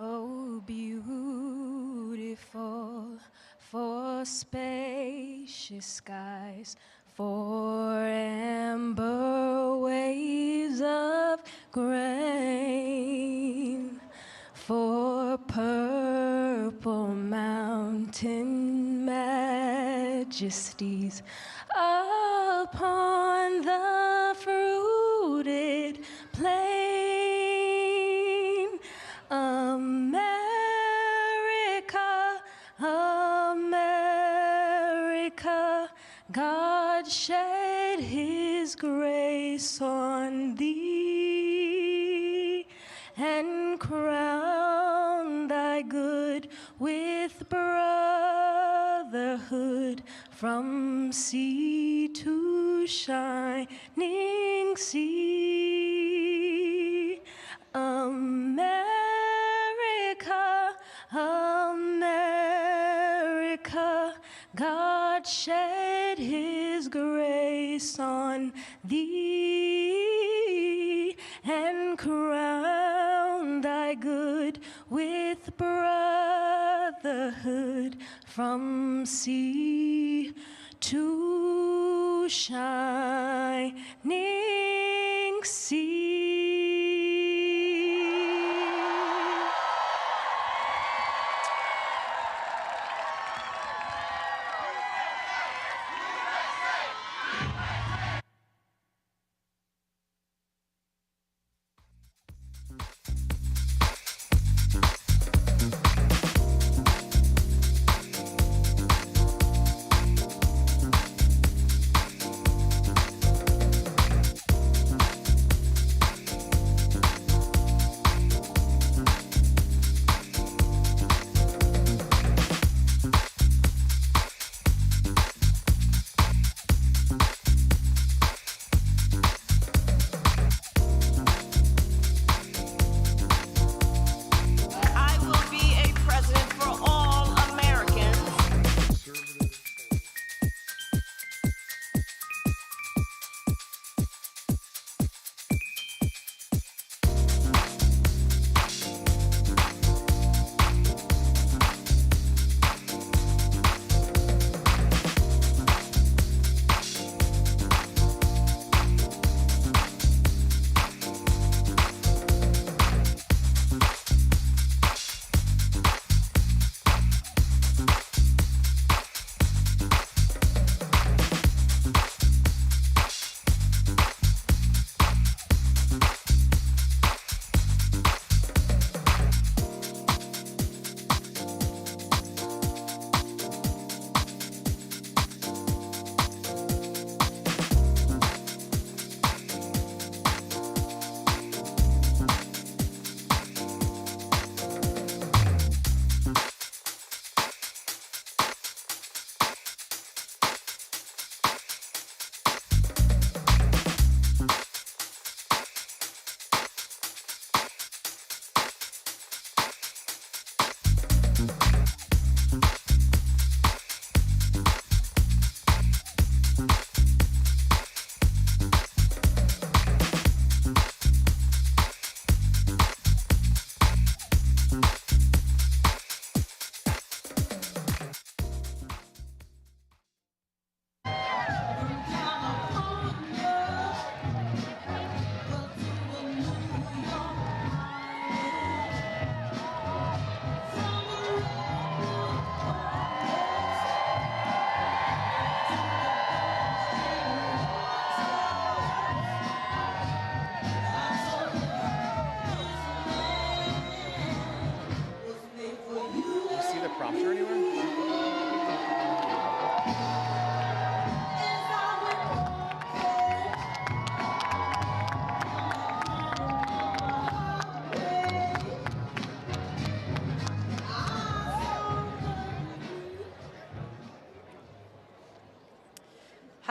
Oh, beautiful for spacious skies, for amber waves of grain, for purple mountain majesties upon the fruited plain. America, America, God shed his grace on thee and crown thy good with brotherhood from sea to shining sea. America, America, God shed his grace on thee and crown thy good with brotherhood from sea to shining sea.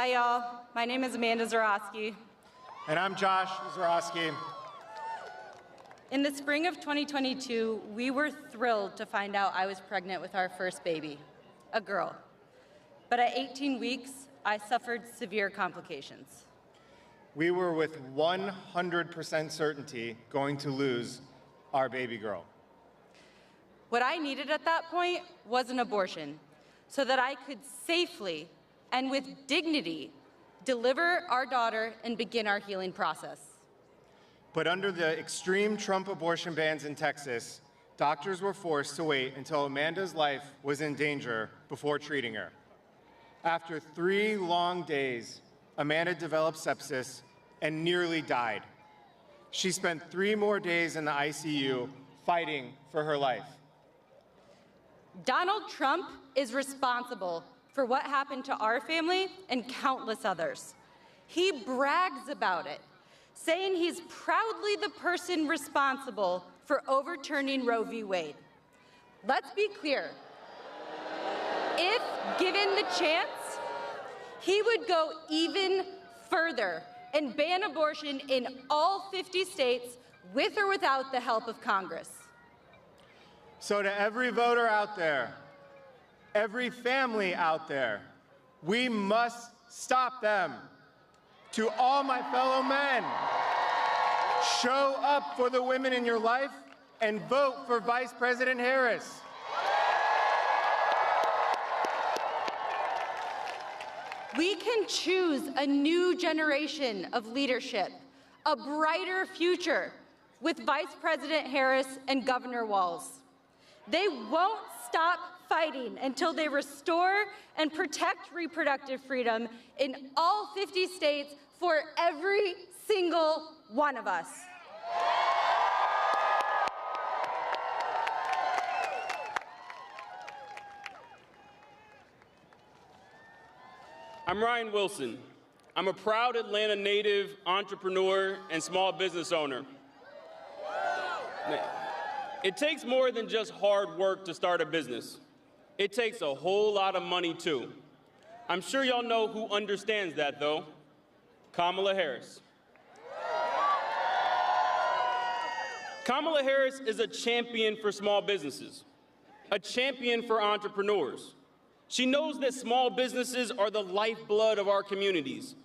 Hi, y'all. My name is Amanda Zarowski. And I'm Josh Zarowski. In the spring of 2022, we were thrilled to find out I was pregnant with our first baby, a girl. But at 18 weeks, I suffered severe complications. We were with 100% certainty going to lose our baby girl. What I needed at that point was an abortion so that I could safely and with dignity deliver our daughter and begin our healing process. But under the extreme Trump abortion bans in Texas, doctors were forced to wait until Amanda's life was in danger before treating her. After 3 long days, Amanda developed sepsis and nearly died. She spent 3 more days in the ICU fighting for her life. Donald Trump is responsible for what happened to our family and countless others. He brags about it, saying he's proudly the person responsible for overturning Roe v. Wade. Let's be clear. If given the chance, he would go even further and ban abortion in all 50 states with or without the help of Congress. So to every voter out there, every family out there, we must stop them. To all my fellow men, show up for the women in your life and vote for Vice President Harris. We can choose a new generation of leadership, a brighter future with Vice President Harris and Governor Walz. They won't stop fighting until they restore and protect reproductive freedom in all 50 states for every single one of us. I'm Ryan Wilson. I'm a proud Atlanta native, entrepreneur, and small business owner. It takes more than just hard work to start a business. It takes a whole lot of money, too. I'm sure y'all know who understands that, though. Kamala Harris. Kamala Harris is a champion for small businesses, a champion for entrepreneurs. She knows that small businesses are the lifeblood of our communities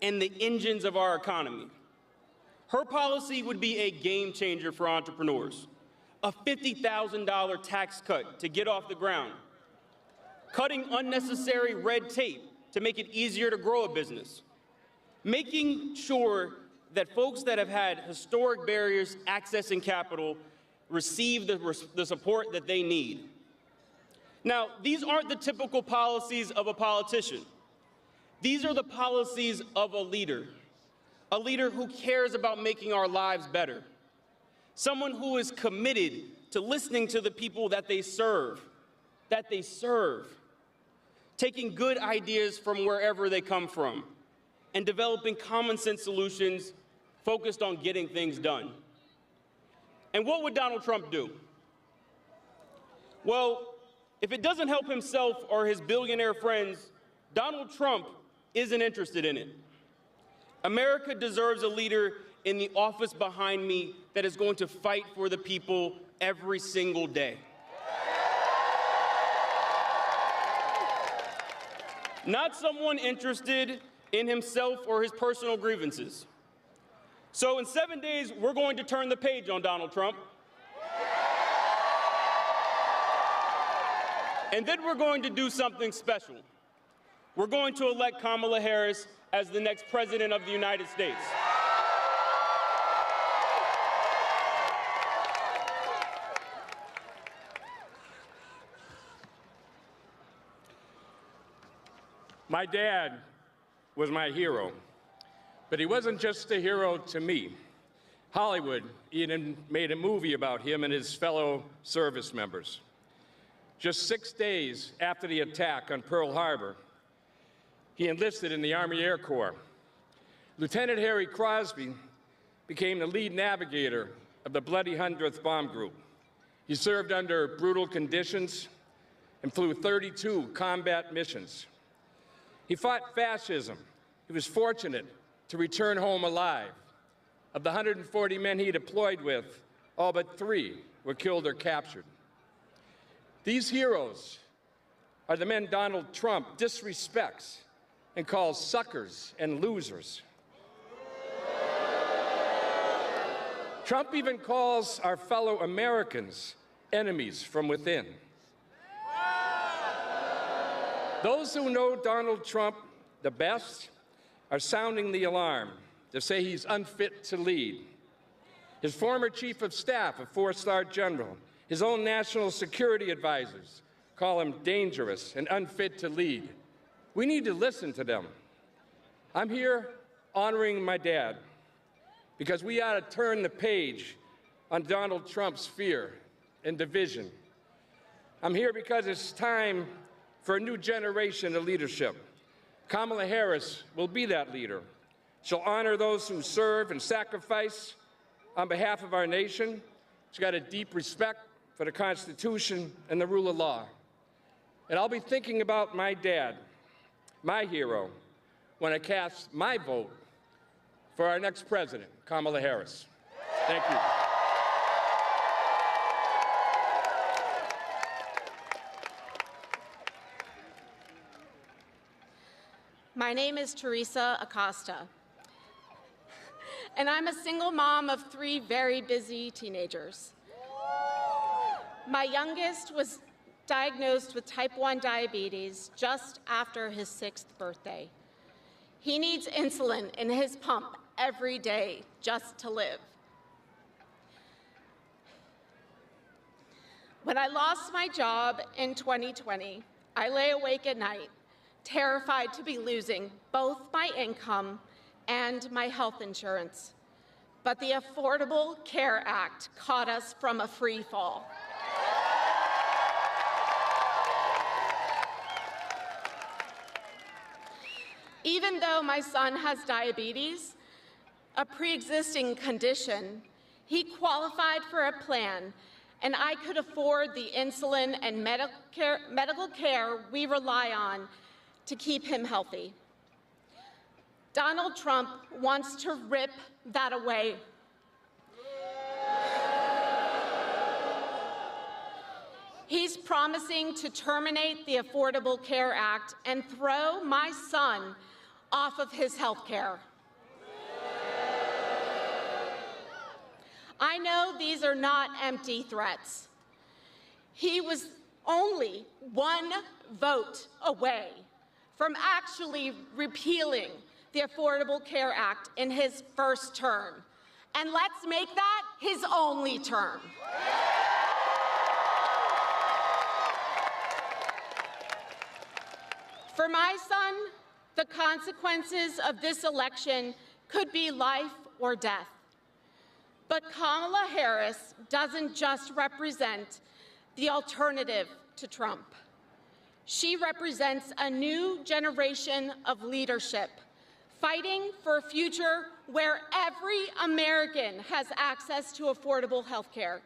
and the engines of our economy. Her policy would be a game changer for entrepreneurs. A $50,000 tax cut to get off the ground, cutting unnecessary red tape to make it easier to grow a business, making sure that folks that have had historic barriers accessing capital receive the support that they need. Now, these aren't the typical policies of a politician. These are the policies of a leader who cares about making our lives better, someone who is committed to listening to the people that they serve, taking good ideas from wherever they come from, and developing common sense solutions focused on getting things done. And what would Donald Trump do? Well, if it doesn't help himself or his billionaire friends, Donald Trump isn't interested in it. America deserves a leader in the office behind me that is going to fight for the people every single day. Not someone interested in himself or his personal grievances. So in 7 days, we're going to turn the page on Donald Trump. And then we're going to do something special. We're going to elect Kamala Harris as the next President of the United States. My dad was my hero, but he wasn't just a hero to me. Hollywood even made a movie about him and his fellow service members. Just 6 days after the attack on Pearl Harbor, he enlisted in the Army Air Corps. Lieutenant Harry Crosby became the lead navigator of the Bloody 100th Bomb Group. He served under brutal conditions and flew 32 combat missions. He fought fascism. He was fortunate to return home alive. Of the 140 men he deployed with, all but 3 were killed or captured. These heroes are the men Donald Trump disrespects and calls suckers and losers. Trump even calls our fellow Americans enemies from within. Those who know Donald Trump the best are sounding the alarm to say he's unfit to lead. His former chief of staff, a 4-star general, his own national security advisors call him dangerous and unfit to lead. We need to listen to them. I'm here honoring my dad because we ought to turn the page on Donald Trump's fear and division. I'm here because it's time for a new generation of leadership. Kamala Harris will be that leader. She'll honor those who serve and sacrifice on behalf of our nation. She's got a deep respect for the Constitution and the rule of law. And I'll be thinking about my dad, my hero, when I cast my vote for our next president, Kamala Harris. Thank you. My name is Teresa Acosta, and I'm a single mom of 3 very busy teenagers. My youngest was diagnosed with type 1 diabetes just after his 6th birthday. He needs insulin in his pump every day just to live. When I lost my job in 2020, I lay awake at night, terrified to be losing both my income and my health insurance. But the Affordable Care Act caught us from a free fall. Even though my son has diabetes, a pre-existing condition, he qualified for a plan, and I could afford the insulin and medical care we rely on to keep him healthy. Donald Trump wants to rip that away. He's promising to terminate the Affordable Care Act and throw my son off of his health care. I know these are not empty threats. He was only 1 vote away from actually repealing the Affordable Care Act in his first term. And let's make that his only term. For my son, the consequences of this election could be life or death. But Kamala Harris doesn't just represent the alternative to Trump. She represents a new generation of leadership, fighting for a future where every American has access to affordable health care.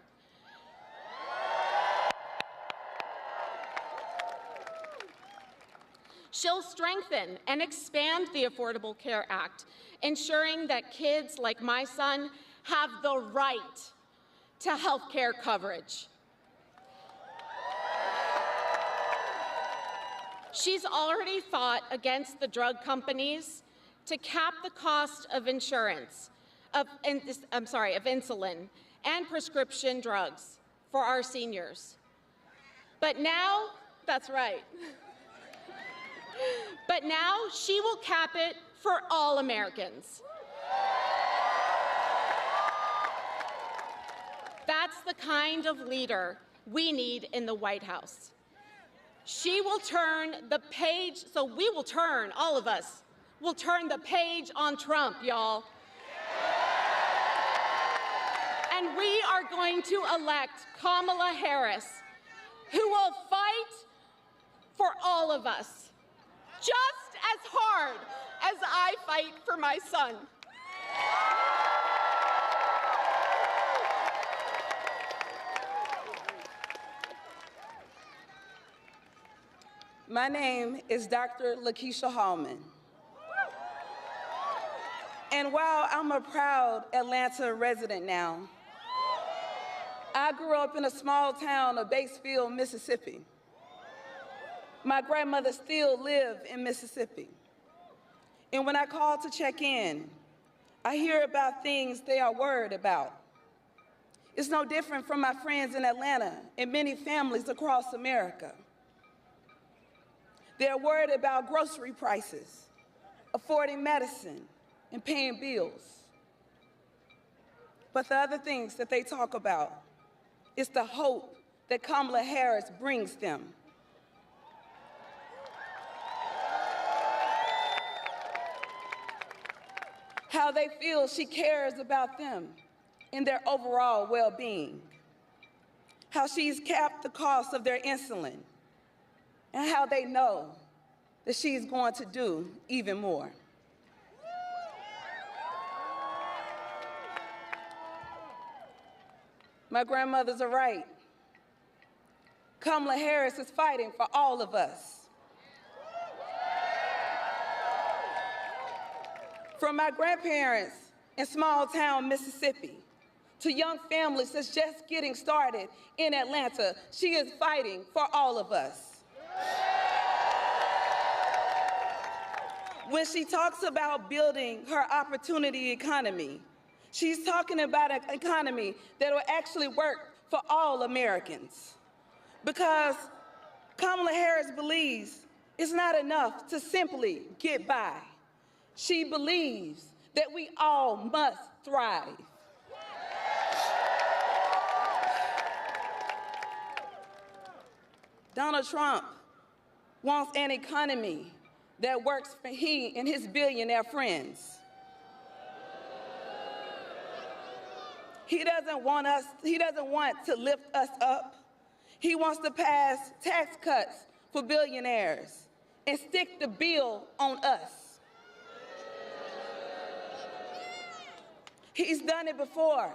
She'll strengthen and expand the Affordable Care Act, ensuring that kids like my son have the right to health care coverage. She's already fought against the drug companies to cap the cost of insurance, of insulin and prescription drugs for our seniors. But now, that's right. But now she will cap it for all Americans. That's the kind of leader we need in the White House. She will turn the page, so we will turn, all of us, will turn the page on Trump, y'all. And we are going to elect Kamala Harris, who will fight for all of us, just as hard as I fight for my son. My name is Dr. Lakeisha Hallman. And while I'm a proud Atlanta resident now, I grew up in a small town of Batesville, Mississippi. My grandmother still lived in Mississippi. And when I call to check in, I hear about things they are worried about. It's no different from my friends in Atlanta and many families across America. They're worried about grocery prices, affording medicine, and paying bills. But the other things that they talk about is the hope that Kamala Harris brings them. How they feel she cares about them and their overall well-being. How she's capped the cost of their insulin, and how they know that she's going to do even more. My grandmothers are right. Kamala Harris is fighting for all of us. From my grandparents in small town Mississippi to young families that's just getting started in Atlanta, she is fighting for all of us. When she talks about building her opportunity economy, she's talking about an economy that will actually work for all Americans. Because Kamala Harris believes it's not enough to simply get by. She believes that we all must thrive. Donald Trump wants an economy that works for he and his billionaire friends. He doesn't want to lift us up. He wants to pass tax cuts for billionaires and stick the bill on us. He's done it before,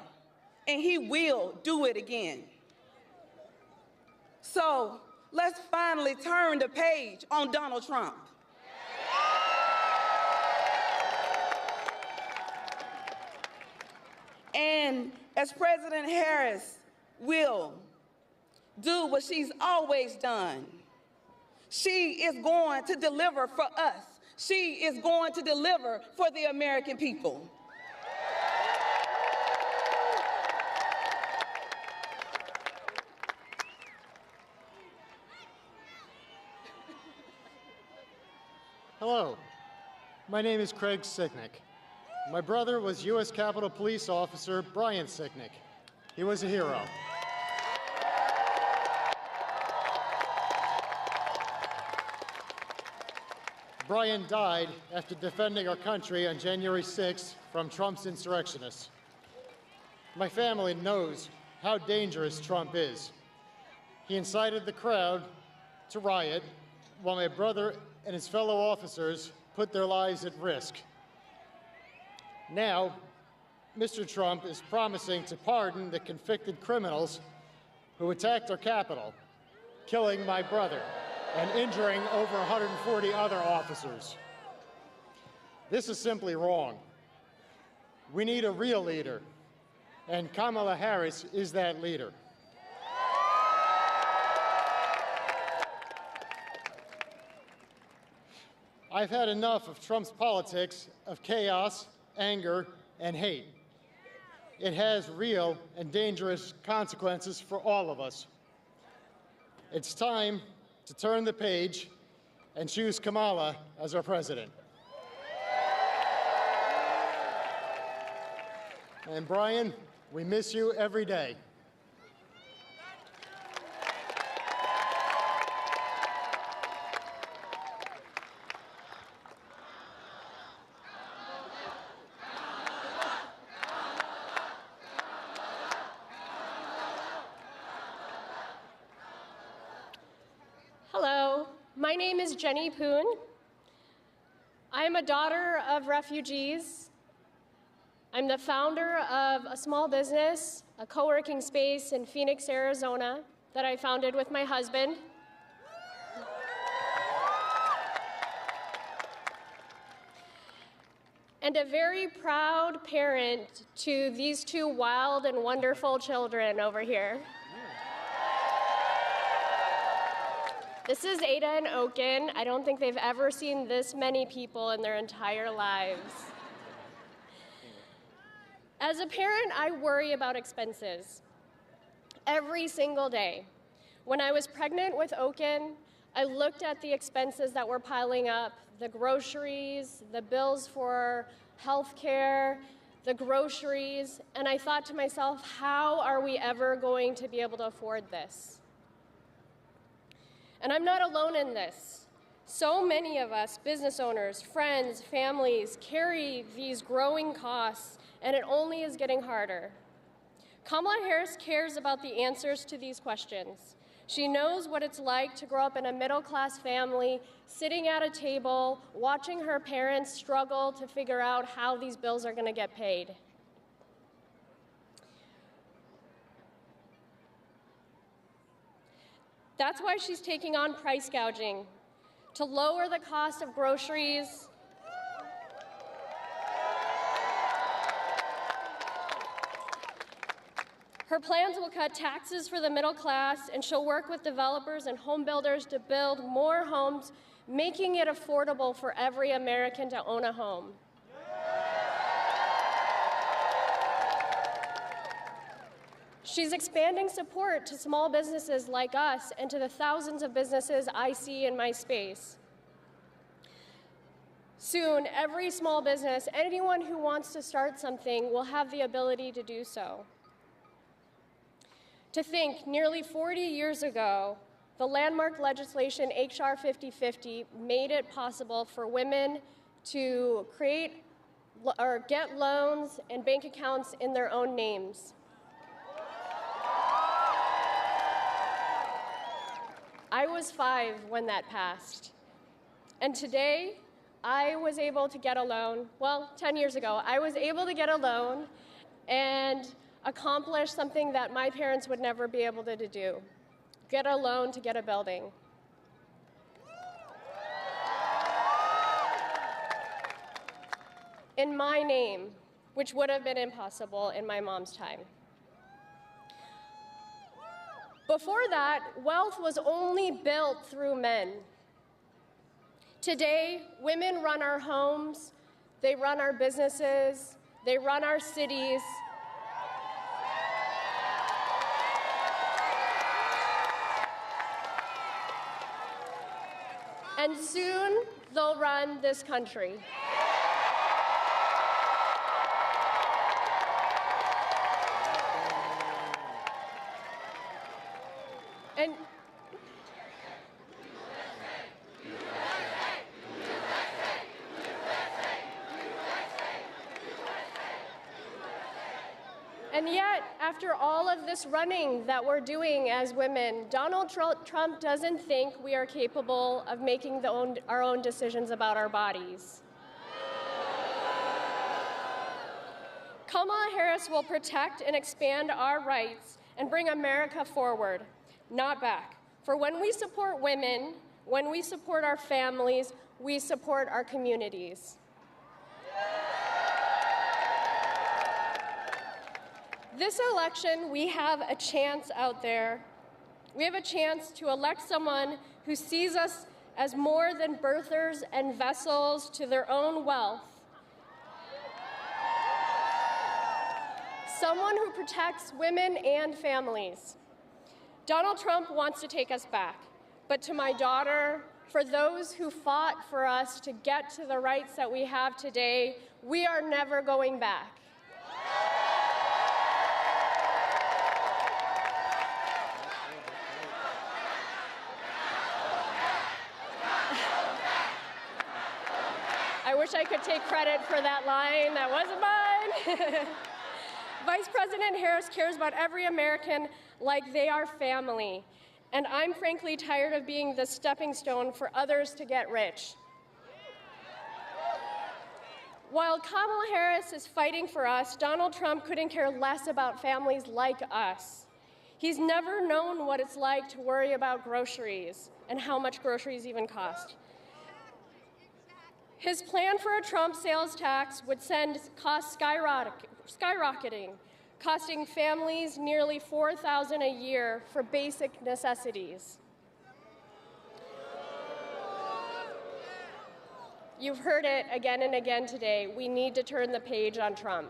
and he will do it again. So let's finally turn the page on Donald Trump. And as President Harris will do what she's always done, she is going to deliver for us. She is going to deliver for the American people. Hello, my name is Craig Sicknick. My brother was U.S. Capitol Police Officer Brian Sicknick. He was a hero. Brian died after defending our country on January 6th from Trump's insurrectionists. My family knows how dangerous Trump is. He incited the crowd to riot while my brother and his fellow officers put their lives at risk. Now, Mr. Trump is promising to pardon the convicted criminals who attacked our Capitol, killing my brother and injuring over 140 other officers. This is simply wrong. We need a real leader, and Kamala Harris is that leader. I've had enough of Trump's politics of chaos, anger, and hate. It has real and dangerous consequences for all of us. It's time to turn the page and choose Kamala as our president. And Brian, we miss you every day. Hello, my name is Jenny Poon. I am a daughter of refugees. I'm the founder of a small business, a co-working space in Phoenix, Arizona, that I founded with my husband. and a very proud parent to these two wild and wonderful children over here. This is Ada and Oaken. I don't think they've ever seen this many people in their entire lives. As a parent, I worry about expenses every single day. When I was pregnant with Oaken, I looked at the expenses that were piling up, the groceries, the bills for health care, the groceries, and I thought to myself, how are we ever going to be able to afford this? And I'm not alone in this. So many of us, business owners, friends, families, carry these growing costs, and it only is getting harder. Kamala Harris cares about the answers to these questions. She knows what it's like to grow up in a middle-class family, sitting at a table, watching her parents struggle to figure out how these bills are going to get paid. That's why she's taking on price gouging, to lower the cost of groceries, her plans will cut taxes for the middle class, and she'll work with developers and home builders to build more homes, making it affordable for every American to own a home. She's expanding support to small businesses like us and to the thousands of businesses I see in my space. Soon, every small business, anyone who wants to start something, will have the ability to do so. To think, nearly 40 years ago, the landmark legislation, HR 5050, made it possible for women to create or get loans and bank accounts in their own names. I was 5 when that passed. And today, I was able to get a loan. Well, 10 years ago, I was able to get a loan and accomplish something that my parents would never be able to do. Get a loan to get a building. In my name, which would have been impossible in my mom's time. Before that, wealth was only built through men. Today, women run our homes, they run our businesses, they run our cities. And soon, they'll run this country. And yet, after all of this running that we're doing as women, Donald Trump doesn't think we are capable of making our own decisions about our bodies. Kamala Harris will protect and expand our rights and bring America forward, not back. For when we support women, when we support our families, we support our communities. This election, we have a chance out there. We have a chance to elect someone who sees us as more than birthers and vessels to their own wealth. Someone who protects women and families. Donald Trump wants to take us back, but to my daughter, for those who fought for us to get to the rights that we have today, we are never going back. I wish I could take credit for that line. That wasn't mine. Vice President Harris cares about every American like they are family. And I'm frankly tired of being the stepping stone for others to get rich. While Kamala Harris is fighting for us, Donald Trump couldn't care less about families like us. He's never known what it's like to worry about groceries and how much groceries even cost. His plan for a Trump sales tax would send costs skyrocketing, costing families nearly $4,000 a year for basic necessities. You've heard it again and again today. We need to turn the page on Trump.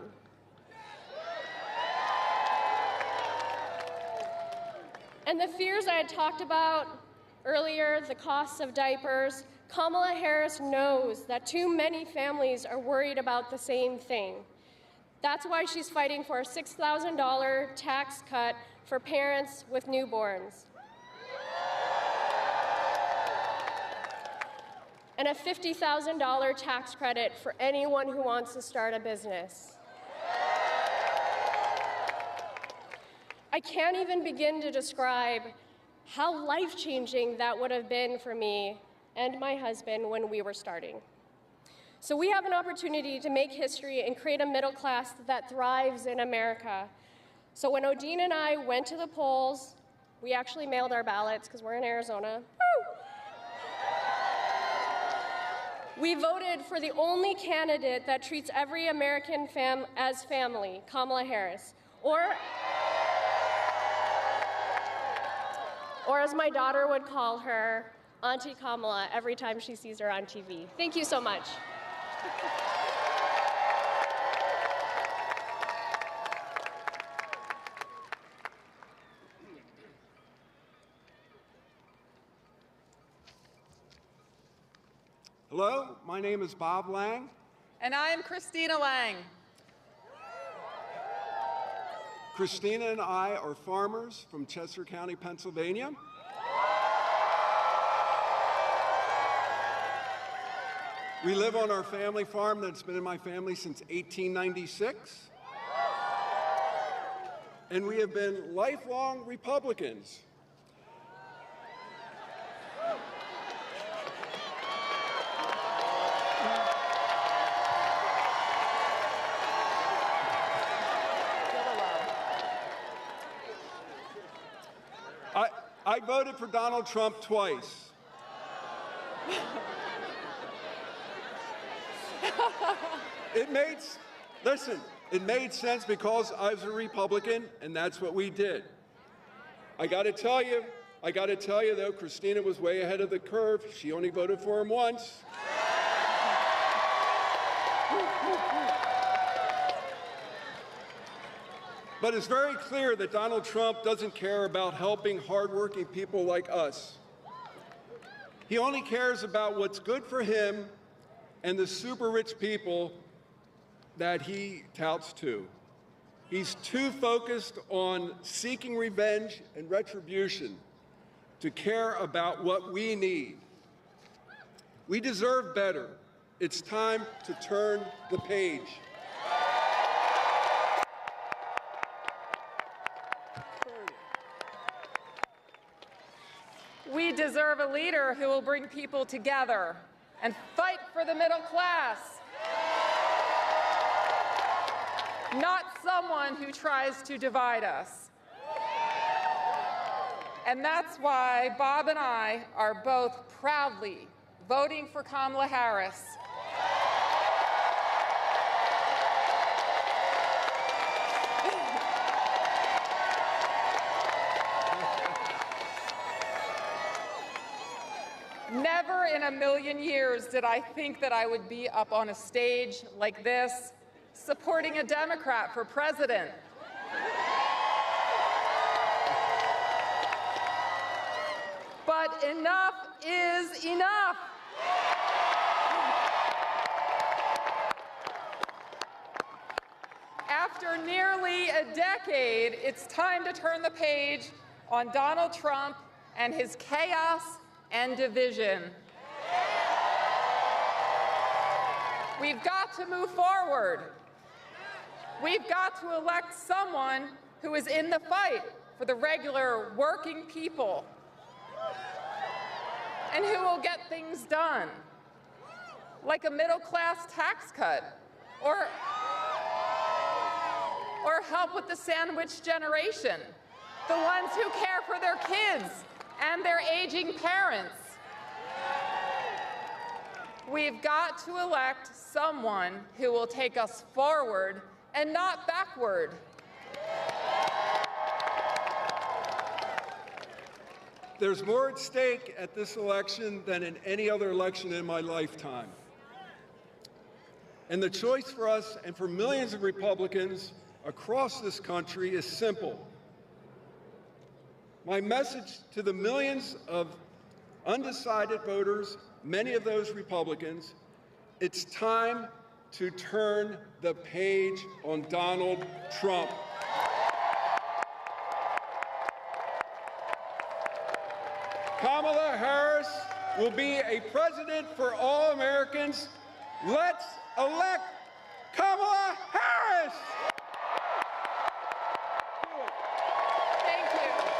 And the fears I had talked about earlier, the costs of diapers, Kamala Harris knows that too many families are worried about the same thing. That's why she's fighting for a $6,000 tax cut for parents with newborns, and a $50,000 tax credit for anyone who wants to start a business. I can't even begin to describe how life-changing that would have been for me and my husband when we were starting. So we have an opportunity to make history and create a middle class that thrives in America. So when Odine and I went to the polls, we actually mailed our ballots because we're in Arizona. Woo! We voted for the only candidate that treats every American as family, Kamala Harris, or as my daughter would call her, Auntie Kamala, every time she sees her on TV. Thank you so much. Hello, my name is Bob Lang. And I am Christina Lang. Christina and I are farmers from Chester County, Pennsylvania. We live on our family farm that's been in my family since 1896. And we have been lifelong Republicans. I voted for Donald Trump twice. It made sense because I was a Republican, and that's what we did. I got to tell you though, Christina was way ahead of the curve. She only voted for him once. But it's very clear that Donald Trump doesn't care about helping hardworking people like us. He only cares about what's good for him and the super rich people that he touts to. He's too focused on seeking revenge and retribution to care about what we need. We deserve better. It's time to turn the page. We deserve a leader who will bring people together and fight for the middle class. Not someone who tries to divide us. And that's why Bob and I are both proudly voting for Kamala Harris. Never in a million years did I think that I would be up on a stage like this, supporting a Democrat for president. But enough is enough. After nearly a decade, it's time to turn the page on Donald Trump and his chaos and division. We've got to move forward. We've got to elect someone who is in the fight for the regular working people and who will get things done, like a middle-class tax cut or help with the sandwich generation, the ones who care for their kids and their aging parents. We've got to elect someone who will take us forward and not backward. There's more at stake at this election than in any other election in my lifetime. And the choice for us and for millions of Republicans across this country is simple. My message to the millions of undecided voters, many of those Republicans, it's time to turn the page on Donald Trump. Kamala Harris will be a president for all Americans. Let's elect Kamala Harris! Thank you.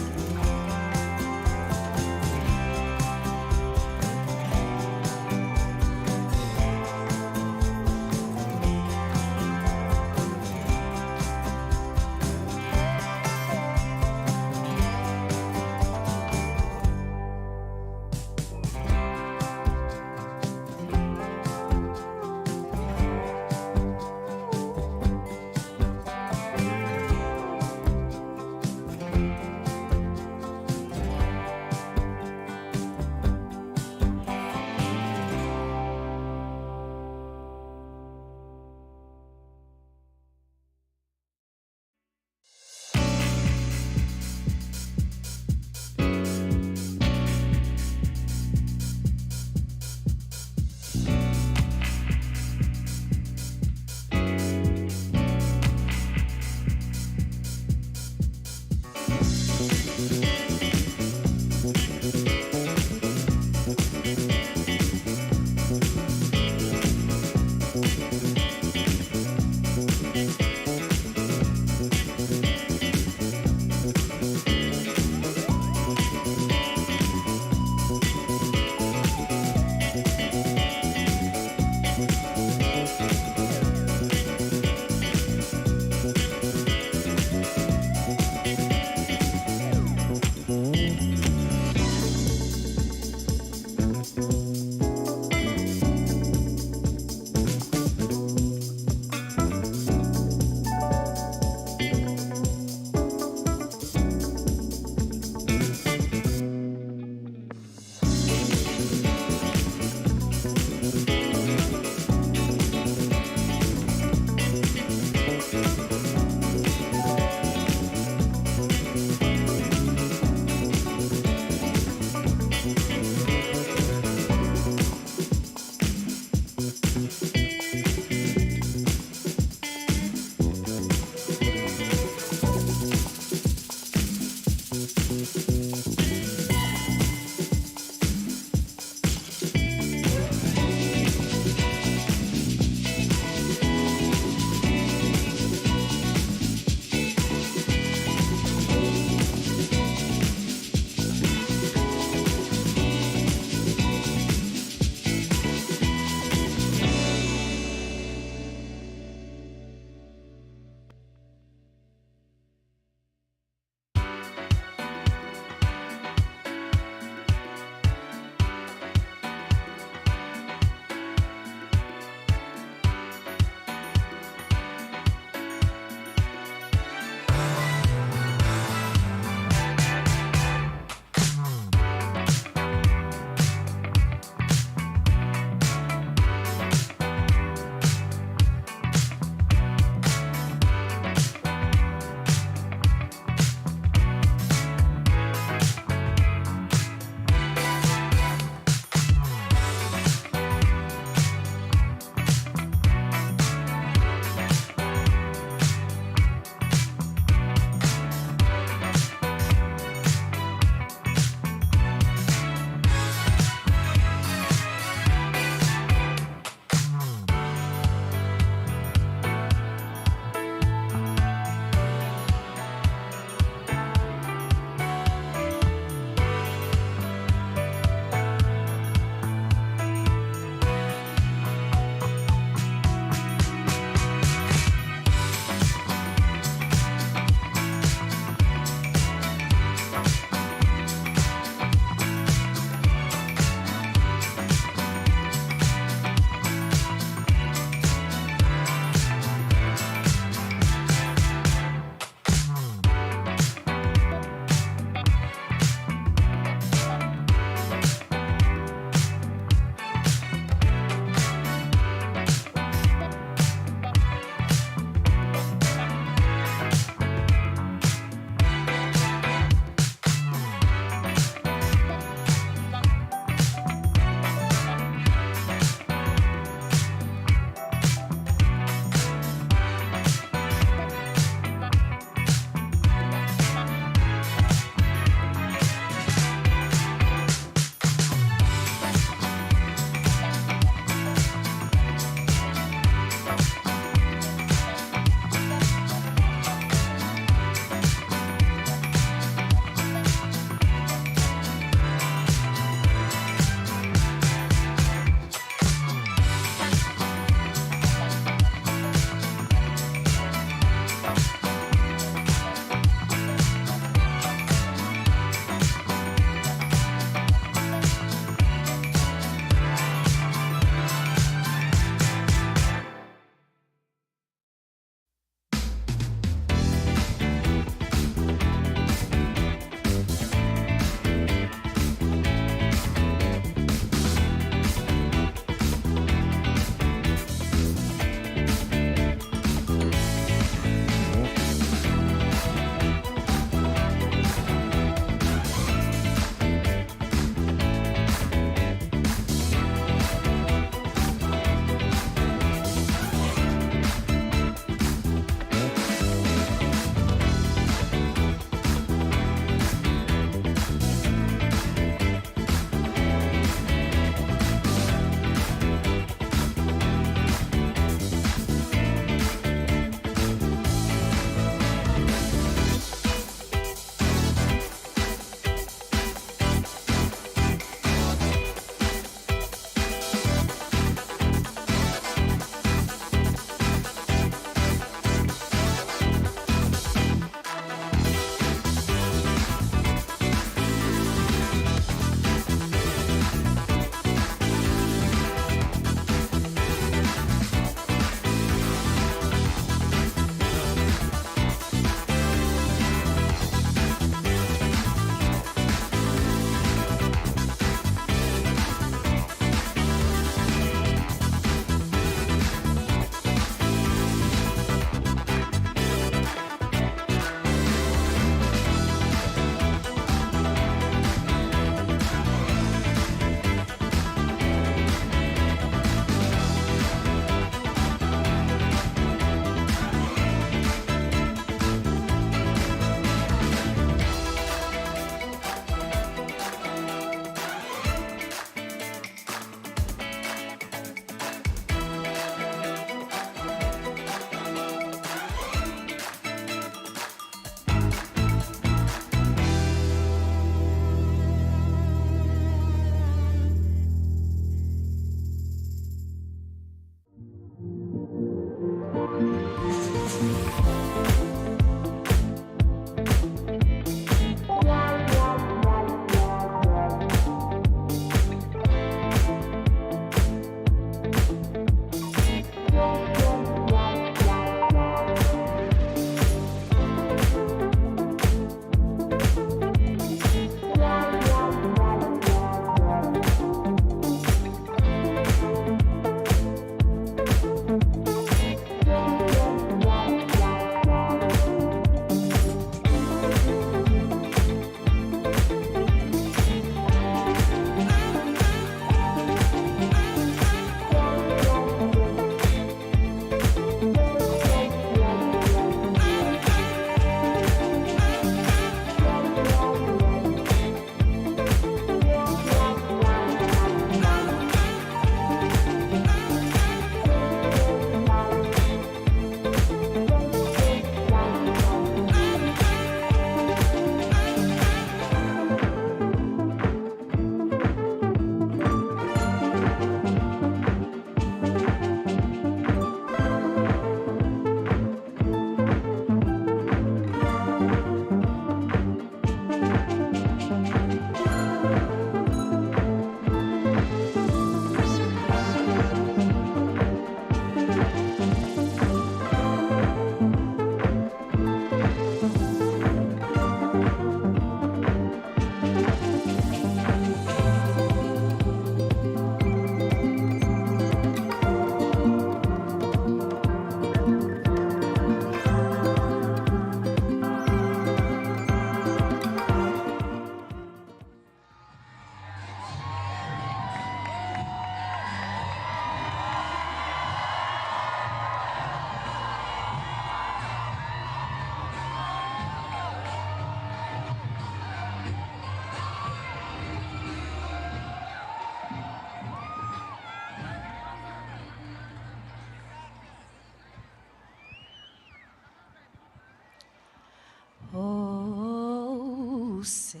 say,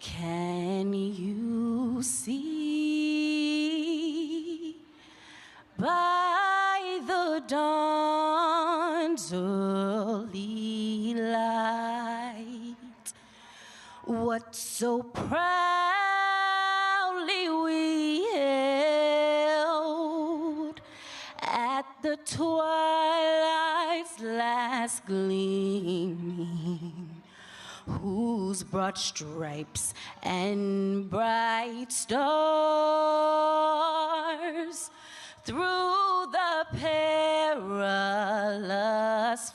can you see by the dawn's early light what so proudly we held at the twilight's last gleaming, whose broad stripes and bright stars through the perilous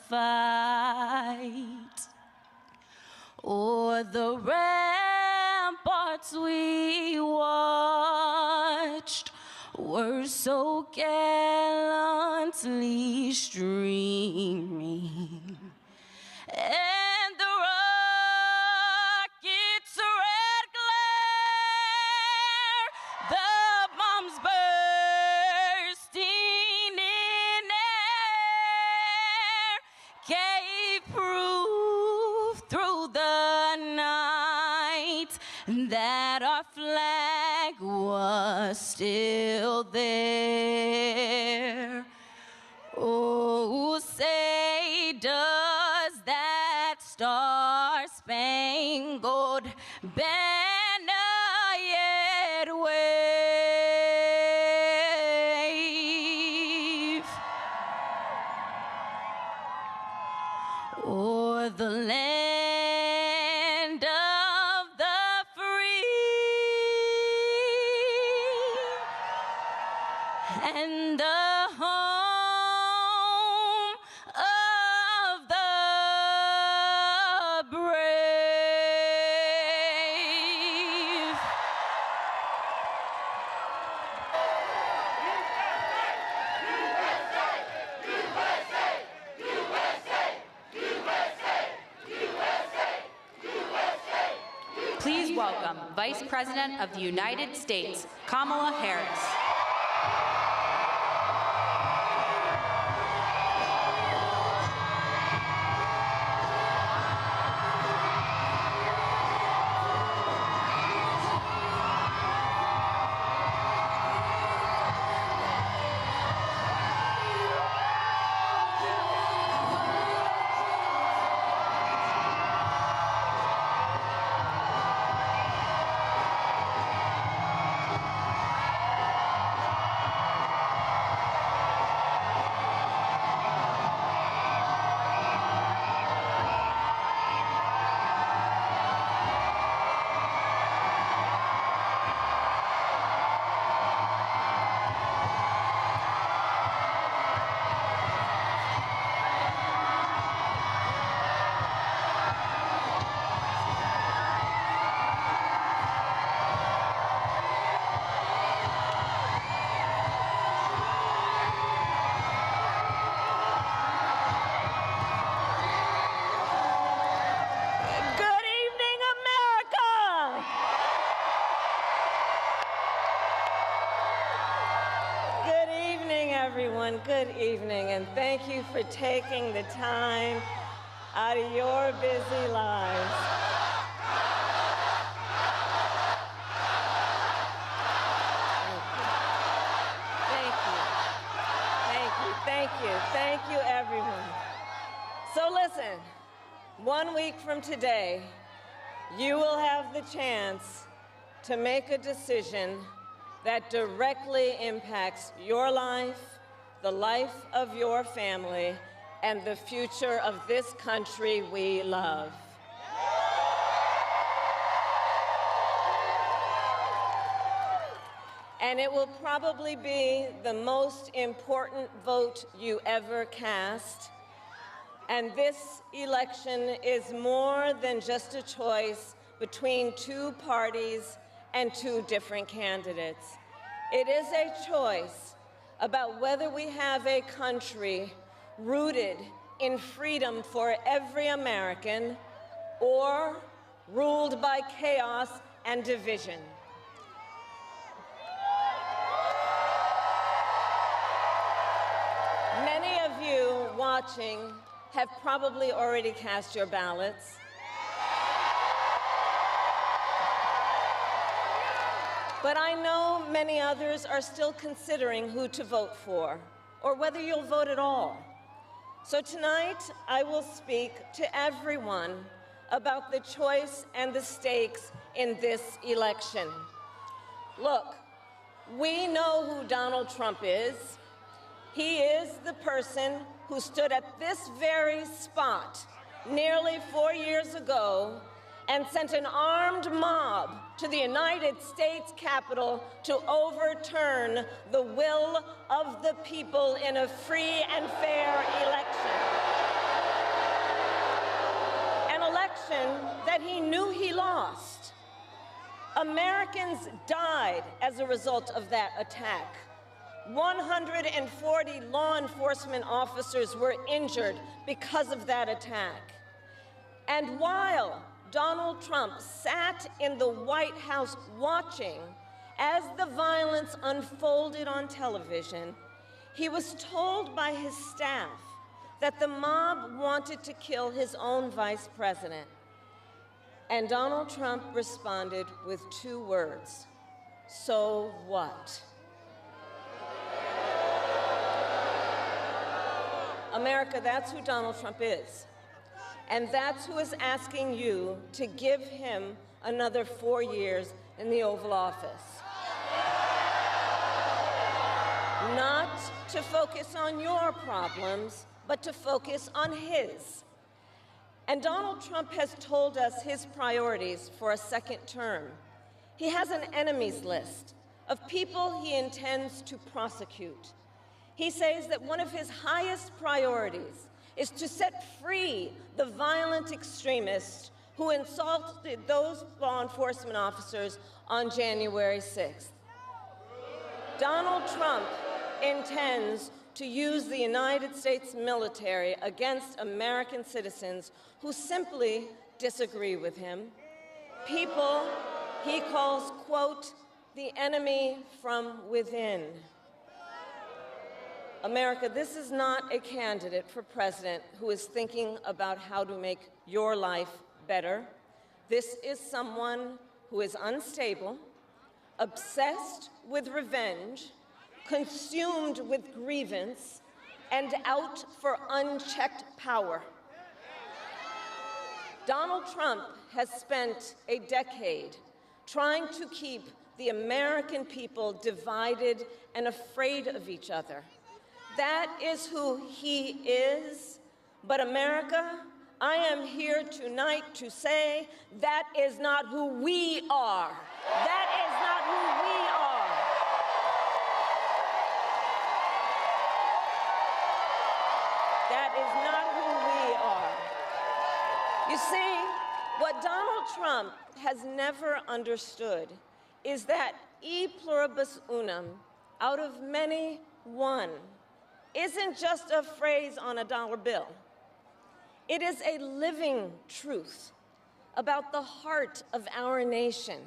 fight o'er the ramparts we watched were so gallantly streaming, and the rocket's red glare, the bombs bursting in air, gave proof through the night that our flag was still there. Oh, say does that star-spangled banner yet wave o'er the land of the free and the home of the brave? Please welcome Vice President of the United States, Kamala Harris. Good evening, and thank you for taking the time out of your busy lives. Thank you, everyone. So listen, 1 week from today, you will have the chance to make a decision that directly impacts your life, the life of your family, and the future of this country we love. And it will probably be the most important vote you ever cast. And this election is more than just a choice between two parties and two different candidates. It is a choice about whether we have a country rooted in freedom for every American or ruled by chaos and division. Many of you watching have probably already cast your ballots. But I know many others are still considering who to vote for, or whether you'll vote at all. So tonight, I will speak to everyone about the choice and the stakes in this election. Look, we know who Donald Trump is. He is the person who stood at this very spot nearly 4 years ago and sent an armed mob to the United States Capitol to overturn the will of the people in a free and fair election. An election that he knew he lost. Americans died as a result of that attack. 140 law enforcement officers were injured because of that attack. And while Donald Trump sat in the White House watching as the violence unfolded on television, he was told by his staff that the mob wanted to kill his own vice president. And Donald Trump responded with 2 words: "So what?" America, that's who Donald Trump is. And that's who is asking you to give him another 4 years in the Oval Office. Not to focus on your problems, but to focus on his. And Donald Trump has told us his priorities for a second term. He has an enemies list of people he intends to prosecute. He says that one of his highest priorities is to set free the violent extremists who insulted those law enforcement officers on January 6th. Donald Trump intends to use the United States military against American citizens who simply disagree with him. People he calls, quote, the enemy from within. America, this is not a candidate for president who is thinking about how to make your life better. This is someone who is unstable, obsessed with revenge, consumed with grievance, and out for unchecked power. Donald Trump has spent a decade trying to keep the American people divided and afraid of each other. That is who he is. But America, I am here tonight to say that is not who we are. That is not who we are. That is not who we are. You see, what Donald Trump has never understood is that e pluribus unum, out of many, one, isn't just a phrase on a dollar bill. It is a living truth about the heart of our nation.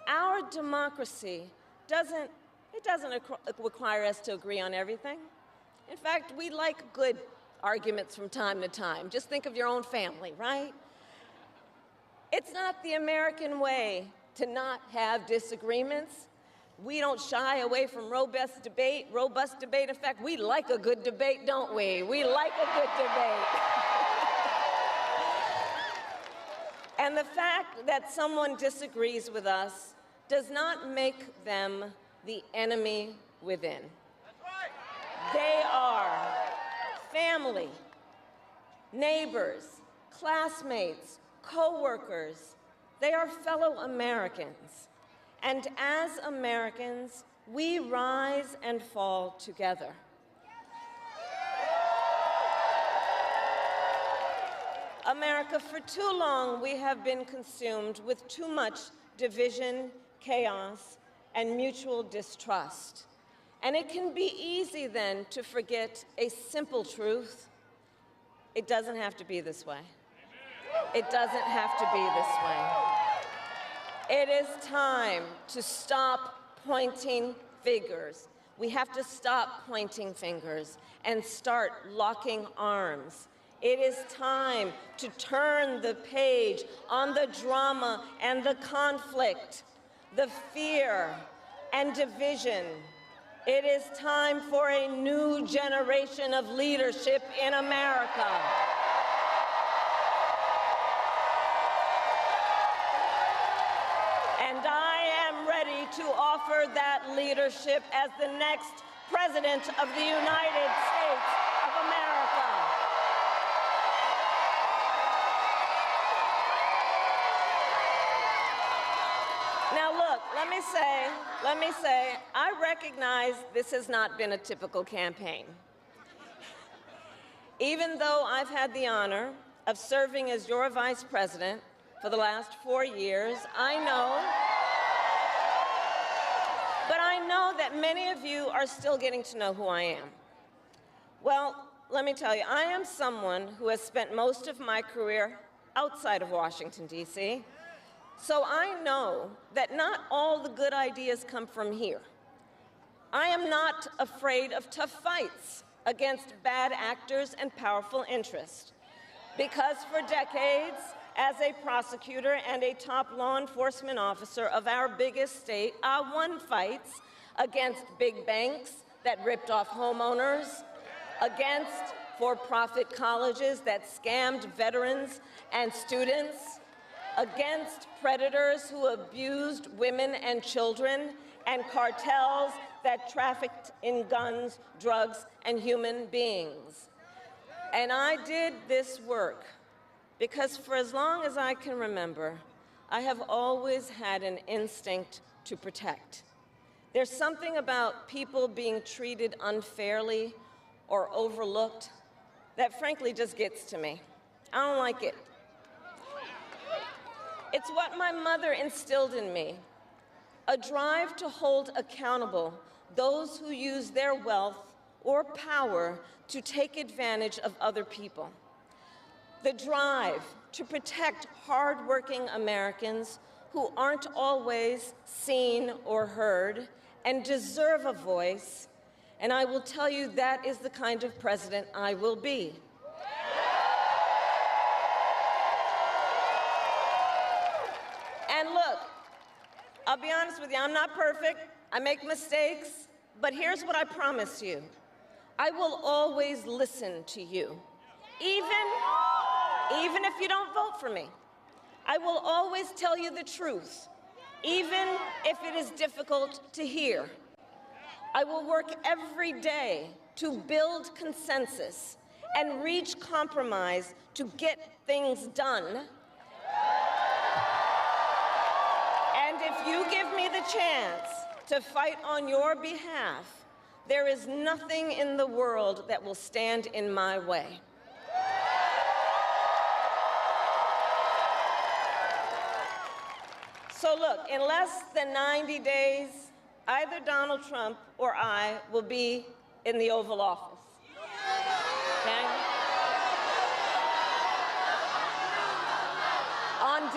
Our democracy doesn't require us to agree on everything. In fact, we like good arguments from time to time. Just think of your own family, right? It's not the American way to not have disagreements. We don't shy away from robust debate. In fact, we like a good debate, don't we? We like a good debate. And the fact that someone disagrees with us does not make them the enemy within. That's right. They are family, neighbors, classmates, co-workers. They are fellow Americans. And as Americans, we rise and fall together. America, for too long, we have been consumed with too much division, chaos, and mutual distrust. And it can be easy then to forget a simple truth. It doesn't have to be this way. It doesn't have to be this way. It is time to stop pointing fingers. We have to stop pointing fingers and start locking arms. It is time to turn the page on the drama and the conflict. the fear and division. It is time for a new generation of leadership in America. And I am ready to offer that leadership as the next President of the United States of America. Now look, let me say, I recognize this has not been a typical campaign. Even though I've had the honor of serving as your vice president for the last 4 years, I know that many of you are still getting to know who I am. Well, let me tell you, I am someone who has spent most of my career outside of Washington, D.C., so I know that not all the good ideas come from here. I am not afraid of tough fights against bad actors and powerful interests, because for decades, as a prosecutor and a top law enforcement officer of our biggest state, I won fights against big banks that ripped off homeowners, against for-profit colleges that scammed veterans and students, against predators who abused women and children, and cartels that trafficked in guns, drugs, and human beings. And I did this work because for as long as I can remember, I have always had an instinct to protect. There's something about people being treated unfairly or overlooked that frankly just gets to me. I don't like it. It's what my mother instilled in me, a drive to hold accountable those who use their wealth or power to take advantage of other people. The drive to protect hardworking Americans who aren't always seen or heard and deserve a voice, and I will tell you that is the kind of president I will be. And look, I'll be honest with you, I'm not perfect, I make mistakes, but here's what I promise you. I will always listen to you, even if you don't vote for me. I will always tell you the truth, even if it is difficult to hear. I will work every day to build consensus and reach compromise to get things done. And if you give me the chance to fight on your behalf, there is nothing in the world that will stand in my way. So look, in less than 90 days, either Donald Trump or I will be in the Oval Office. Okay? On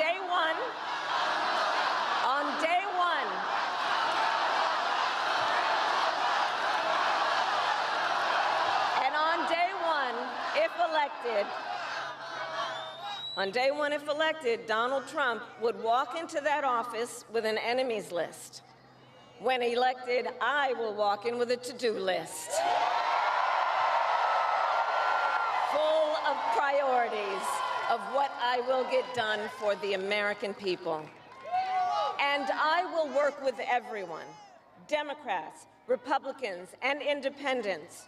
day one, if elected, Donald Trump would walk into that office with an enemies list. When elected, I will walk in with a to-do list full of priorities of what I will get done for the American people. And I will work with everyone, Democrats, Republicans, and independents,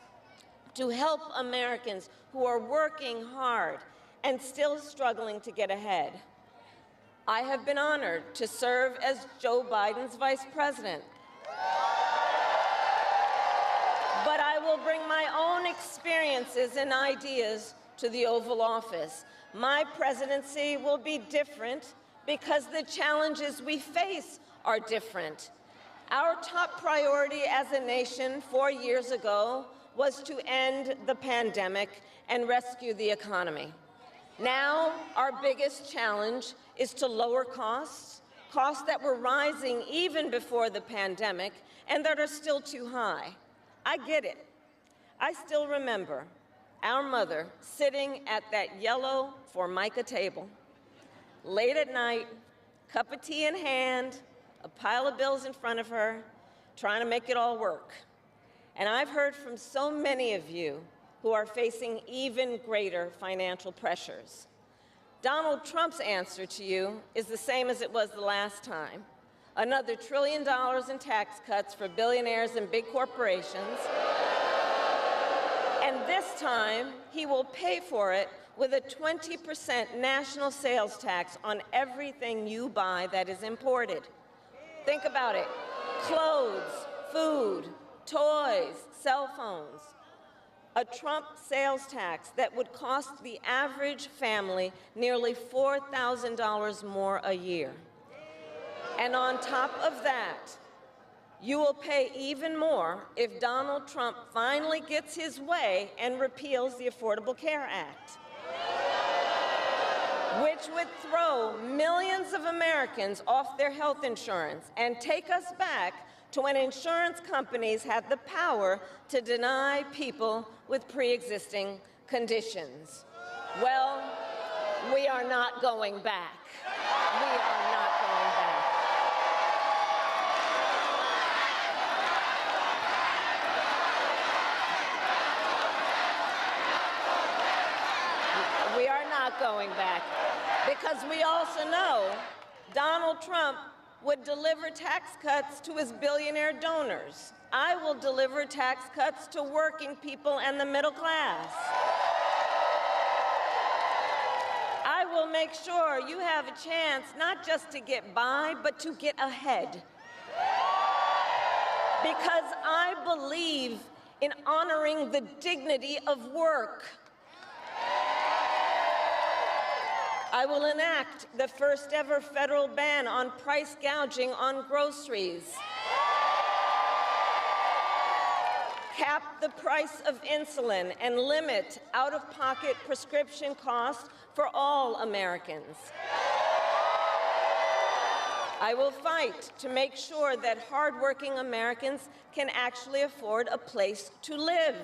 to help Americans who are working hard and still struggling to get ahead. I have been honored to serve as Joe Biden's vice president. But I will bring my own experiences and ideas to the Oval Office. My presidency will be different because the challenges we face are different. Our top priority as a nation 4 years ago was to end the pandemic and rescue the economy. Now, our biggest challenge is to lower costs that were rising even before the pandemic and that are still too high. I get it. I still remember our mother sitting at that yellow Formica table, late at night, cup of tea in hand, a pile of bills in front of her, trying to make it all work. And I've heard from so many of you who are facing even greater financial pressures. Donald Trump's answer to you is the same as it was the last time. Another $1 trillion in tax cuts for billionaires and big corporations. And this time, he will pay for it with a 20% national sales tax on everything you buy that is imported. Think about it. Clothes, food, toys, cell phones. A Trump sales tax that would cost the average family nearly $4,000 more a year. And on top of that, you will pay even more if Donald Trump finally gets his way and repeals the Affordable Care Act, which would throw millions of Americans off their health insurance and take us back to when insurance companies had the power to deny people with pre-existing conditions. Well, we are not going back. We are not going back. We are not going back, because we also know Donald Trump would deliver tax cuts to his billionaire donors. I will deliver tax cuts to working people and the middle class. I will make sure you have a chance not just to get by, but to get ahead. Because I believe in honoring the dignity of work. I will enact the first ever federal ban on price gouging on groceries. Cap the price of insulin and limit out-of-pocket prescription costs for all Americans. I will fight to make sure that hardworking Americans can actually afford a place to live.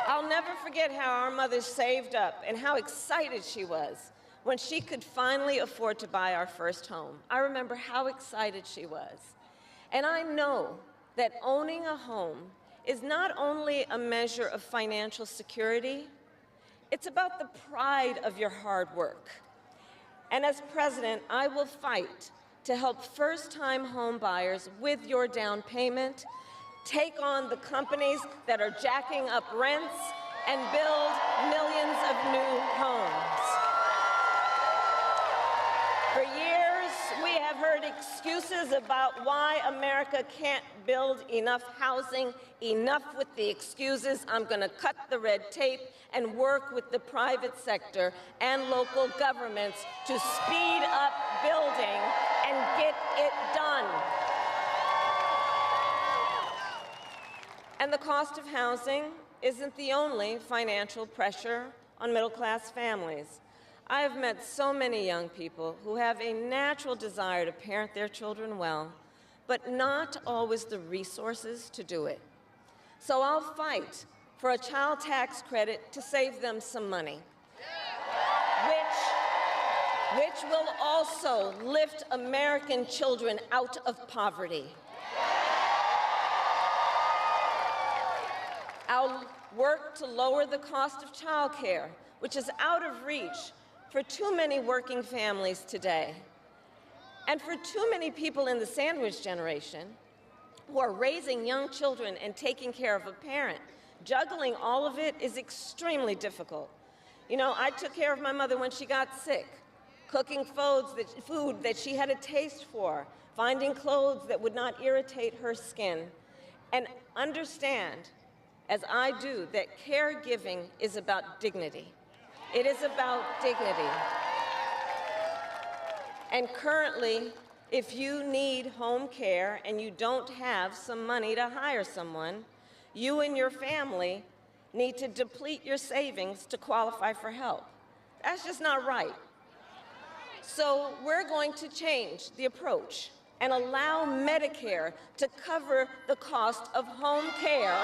I'll never forget how our mother saved up and how excited she was when she could finally afford to buy our first home. I remember how excited she was. And I know that owning a home is not only a measure of financial security, it's about the pride of your hard work. And as president, I will fight to help first-time home buyers with your down payment, take on the companies that are jacking up rents, and build millions of new homes. For years, we have heard excuses about why America can't build enough housing. Enough with the excuses. I'm going to cut the red tape and work with the private sector and local governments to speed up building and get it done. And the cost of housing isn't the only financial pressure on middle-class families. I have met so many young people who have a natural desire to parent their children well, but not always the resources to do it. So I'll fight for a child tax credit to save them some money, which will also lift American children out of poverty. I'll work to lower the cost of childcare, which is out of reach for too many working families today. And for too many people in the sandwich generation who are raising young children and taking care of a parent, juggling all of it is extremely difficult. You know, I took care of my mother when she got sick, cooking food that she had a taste for, finding clothes that would not irritate her skin, and understand, as I do, that caregiving is about dignity. It is about dignity. And currently, if you need home care and you don't have some money to hire someone, you and your family need to deplete your savings to qualify for help. That's just not right. So we're going to change the approach and allow Medicare to cover the cost of home care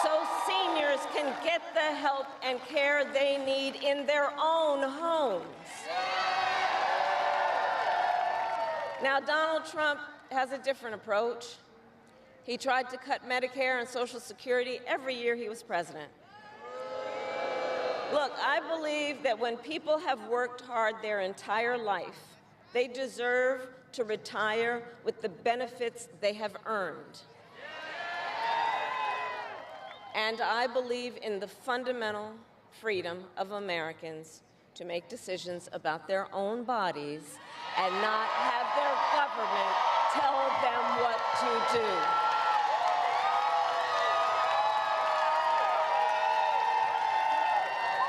so seniors can get the help and care they need in their own homes. Now, Donald Trump has a different approach. He tried to cut Medicare and Social Security every year he was president. Look, I believe that when people have worked hard their entire life, they deserve to retire with the benefits they have earned. And I believe in the fundamental freedom of Americans to make decisions about their own bodies and not have their government tell them what to do.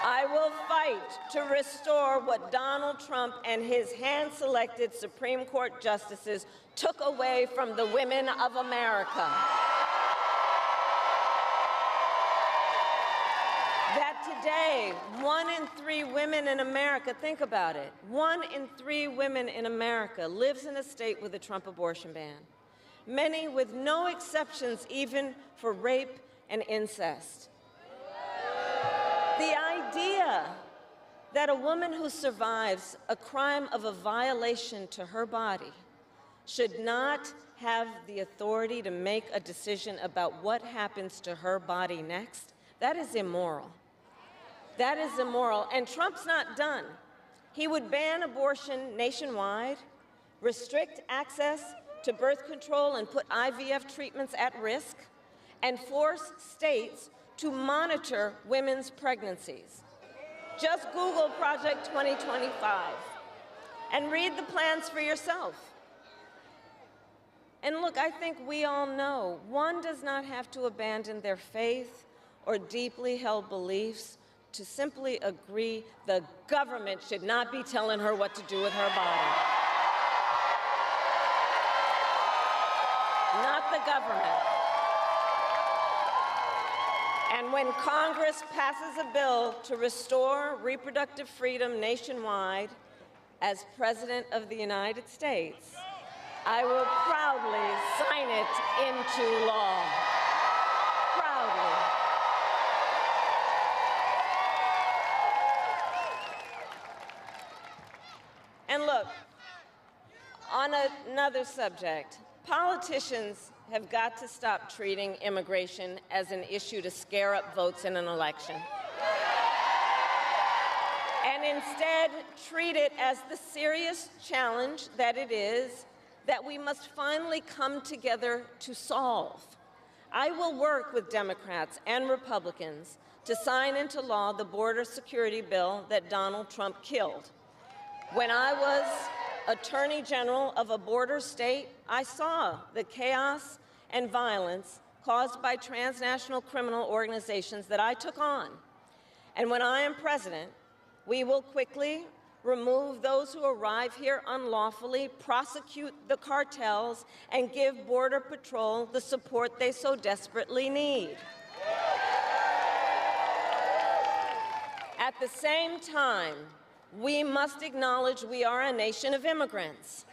I will fight to restore what Donald Trump and his hand-selected Supreme Court justices took away from the women of America. That today, 1 in 3 women in America, think about it, 1 in 3 women in America lives in a state with a Trump abortion ban. Many with no exceptions even for rape and incest. The idea that a woman who survives a crime of a violation to her body should not have the authority to make a decision about what happens to her body next, that is immoral. That is immoral, and Trump's not done. He would ban abortion nationwide, restrict access to birth control and put IVF treatments at risk, and force states to monitor women's pregnancies. Just Google Project 2025 and read the plans for yourself. And look, I think we all know one does not have to abandon their faith or deeply held beliefs to simply agree the government should not be telling her what to do with her body. Not the government. And when Congress passes a bill to restore reproductive freedom nationwide, as President of the United States, I will proudly sign it into law. Proudly. And look, on another subject, politicians have got to stop treating immigration as an issue to scare up votes in an election. And instead, treat it as the serious challenge that it is that we must finally come together to solve. I will work with Democrats and Republicans to sign into law the border security bill that Donald Trump killed. When I was Attorney General of a border state, I saw the chaos and violence caused by transnational criminal organizations that I took on. And when I am president, we will quickly remove those who arrive here unlawfully, prosecute the cartels, and give Border Patrol the support they so desperately need. At the same time, we must acknowledge we are a nation of immigrants.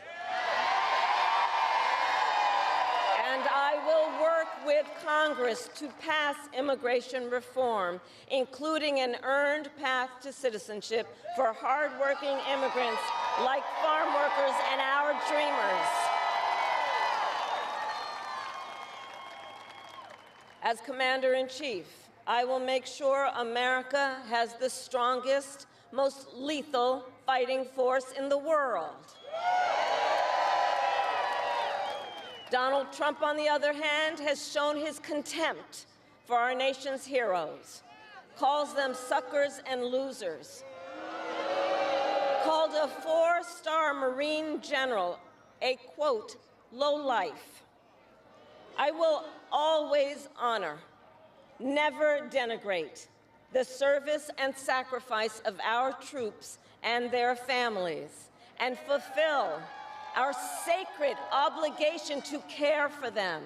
And I will work with Congress to pass immigration reform, including an earned path to citizenship for hardworking immigrants like farm workers and our dreamers. As Commander-in-Chief, I will make sure America has the strongest, most lethal fighting force in the world. Donald Trump, on the other hand, has shown his contempt for our nation's heroes, calls them suckers and losers, called a 4-star Marine general a, quote, lowlife. I will always honor, never denigrate, the service and sacrifice of our troops and their families, and fulfill our sacred obligation to care for them.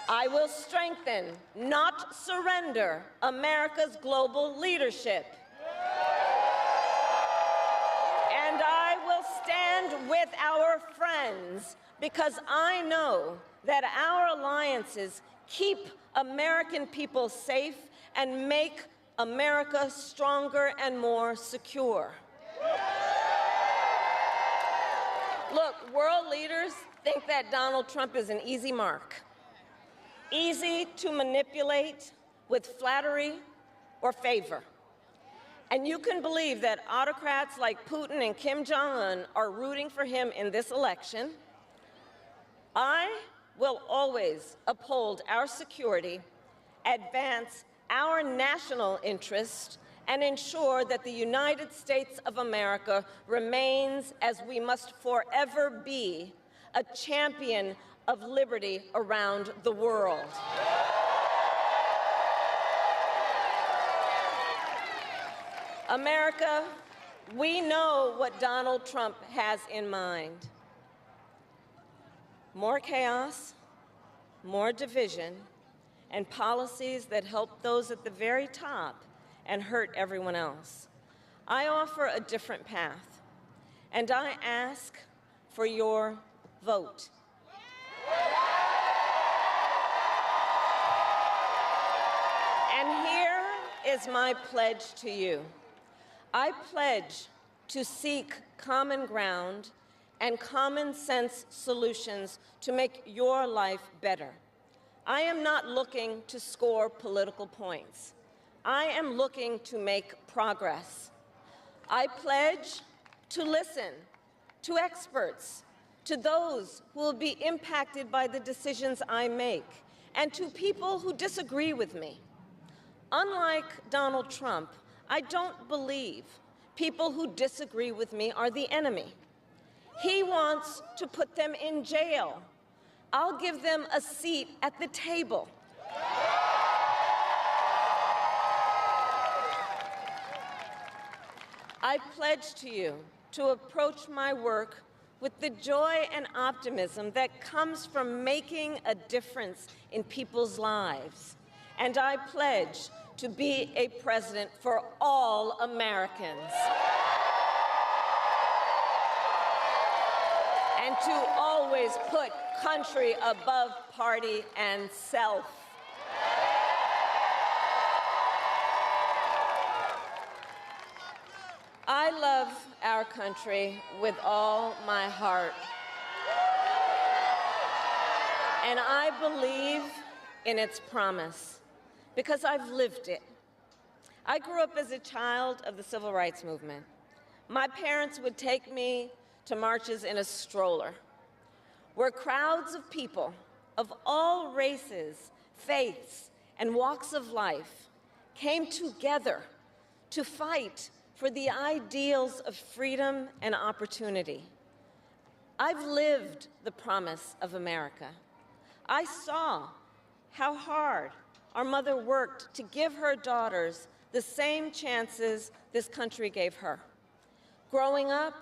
I will strengthen, not surrender, America's global leadership. And I will stand with our friends because I know that our alliances keep American people safe, and make America stronger and more secure. Look, world leaders think that Donald Trump is an easy mark, easy to manipulate with flattery or favor. And you can believe that autocrats like Putin and Kim Jong-un are rooting for him in this election. I will always uphold our security, advance our national interest, and ensure that the United States of America remains, as we must forever be, a champion of liberty around the world. America, we know what Donald Trump has in mind. More chaos, more division, and policies that help those at the very top and hurt everyone else. I offer a different path, and I ask for your vote. And here is my pledge to you. I pledge to seek common ground and common sense solutions to make your life better. I am not looking to score political points. I am looking to make progress. I pledge to listen to experts, to those who will be impacted by the decisions I make, and to people who disagree with me. Unlike Donald Trump, I don't believe people who disagree with me are the enemy. He wants to put them in jail. I'll give them a seat at the table. I pledge to you to approach my work with the joy and optimism that comes from making a difference in people's lives. And I pledge to be a president for all Americans. And to always put country above party and self. I love our country with all my heart. And I believe in its promise because I've lived it. I grew up as a child of the Civil Rights Movement. My parents would take me to marches in a stroller, where crowds of people of all races, faiths, and walks of life came together to fight for the ideals of freedom and opportunity. I've lived the promise of America. I saw how hard our mother worked to give her daughters the same chances this country gave her. Growing up,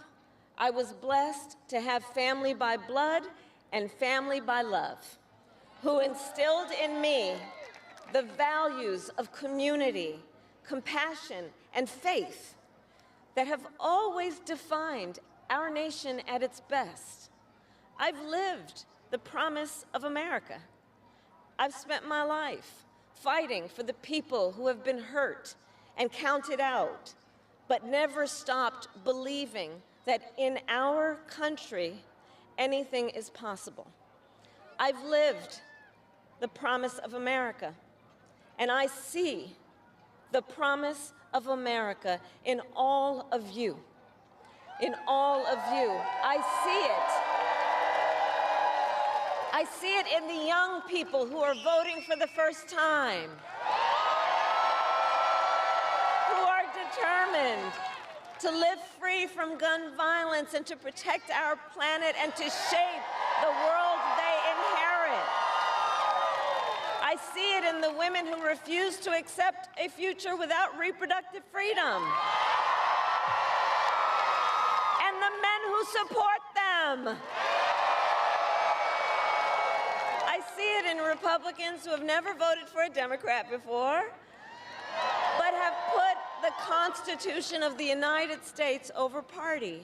I was blessed to have family by blood and family by love, who instilled in me the values of community, compassion, and faith that have always defined our nation at its best. I've lived the promise of America. I've spent my life fighting for the people who have been hurt and counted out, but never stopped believing that in our country, anything is possible. I've lived the promise of America, and I see the promise of America in all of you. In all of you. I see it. I see it in the young people who are voting for the first time, who are determined to live free from gun violence and to protect our planet and to shape the world they inherit. I see it in the women who refuse to accept a future without reproductive freedom, and the men who support them. I see it in Republicans who have never voted for a Democrat before, but have put the Constitution of the United States over party.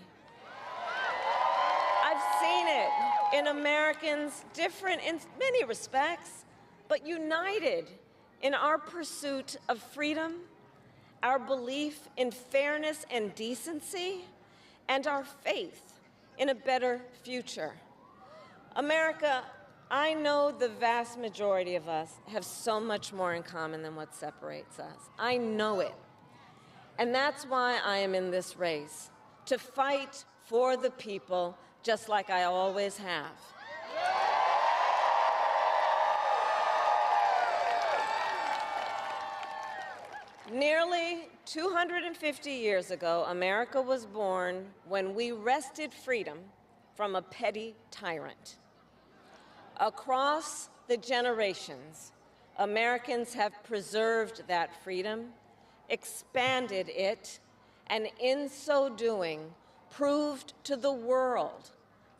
I've seen it in Americans different in many respects, but united in our pursuit of freedom, our belief in fairness and decency, and our faith in a better future. America, I know the vast majority of us have so much more in common than what separates us. I know it. And that's why I am in this race, to fight for the people, just like I always have. Nearly 250 years ago, America was born when we wrested freedom from a petty tyrant. Across the generations, Americans have preserved that freedom, expanded it, and in so doing, proved to the world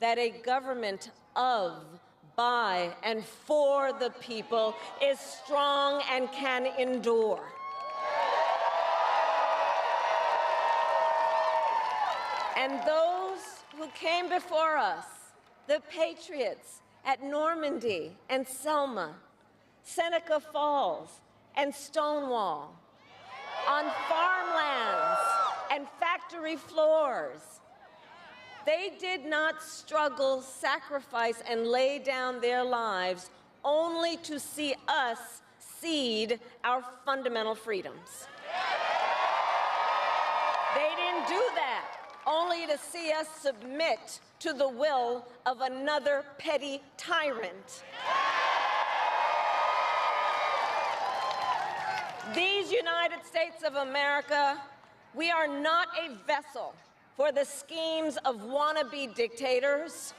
that a government of, by, and for the people is strong and can endure. And those who came before us, the patriots at Normandy and Selma, Seneca Falls and Stonewall, on farmlands and factory floors, they did not struggle, sacrifice, and lay down their lives only to see us cede our fundamental freedoms. They didn't do that only to see us submit to the will of another petty tyrant. These United States of America, we are not a vessel for the schemes of wannabe dictators.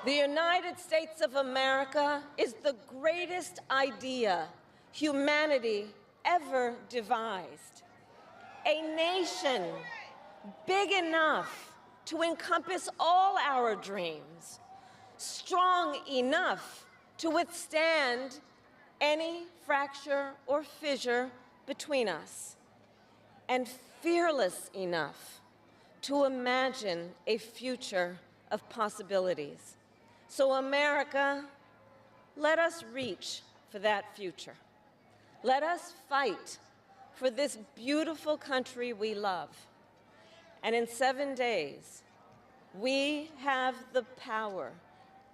The United States of America is the greatest idea humanity ever devised. A nation big enough to encompass all our dreams, strong enough to withstand any fracture or fissure between us, and fearless enough to imagine a future of possibilities. So America, let us reach for that future. Let us fight for this beautiful country we love. And in 7 days, we have the power,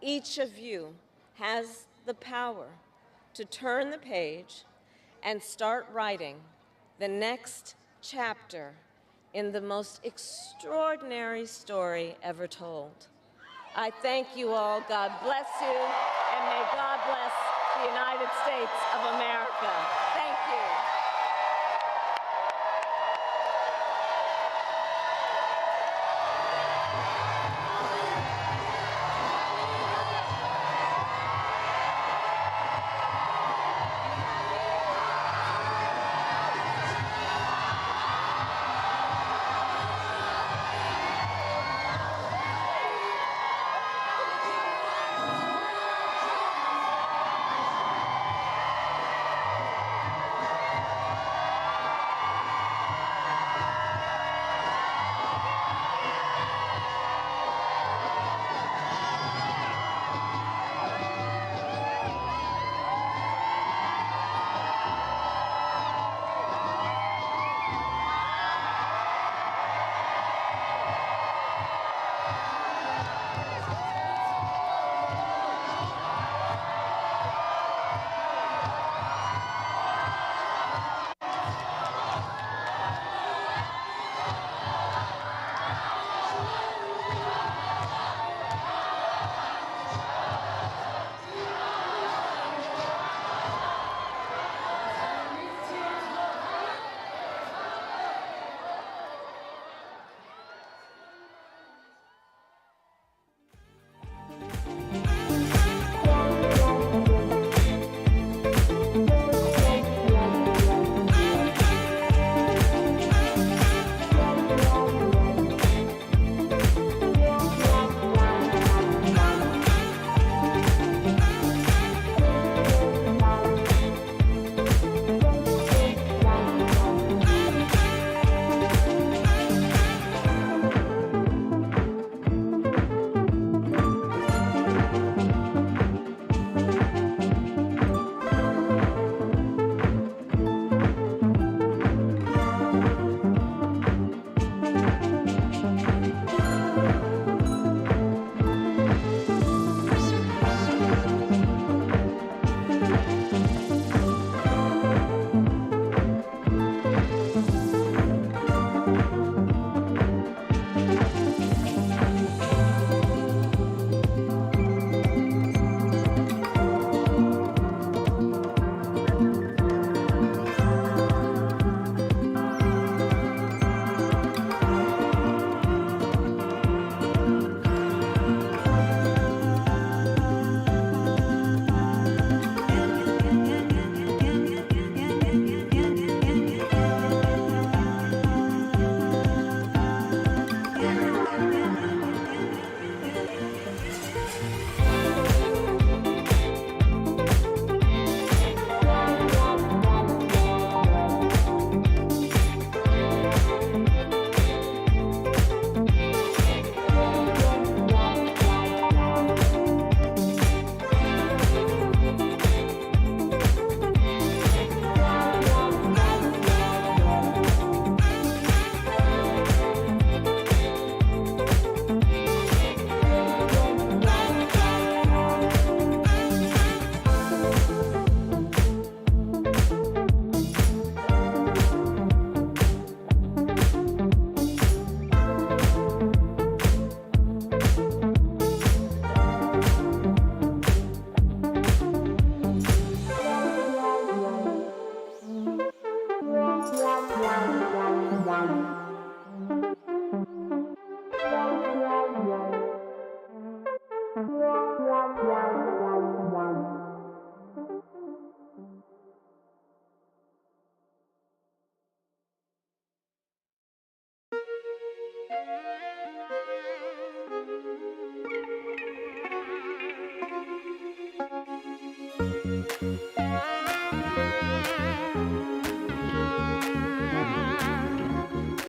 each of you has the power to turn the page and start writing the next chapter in the most extraordinary story ever told. I thank you all. God bless you, and may God bless the United States of America. Thank you.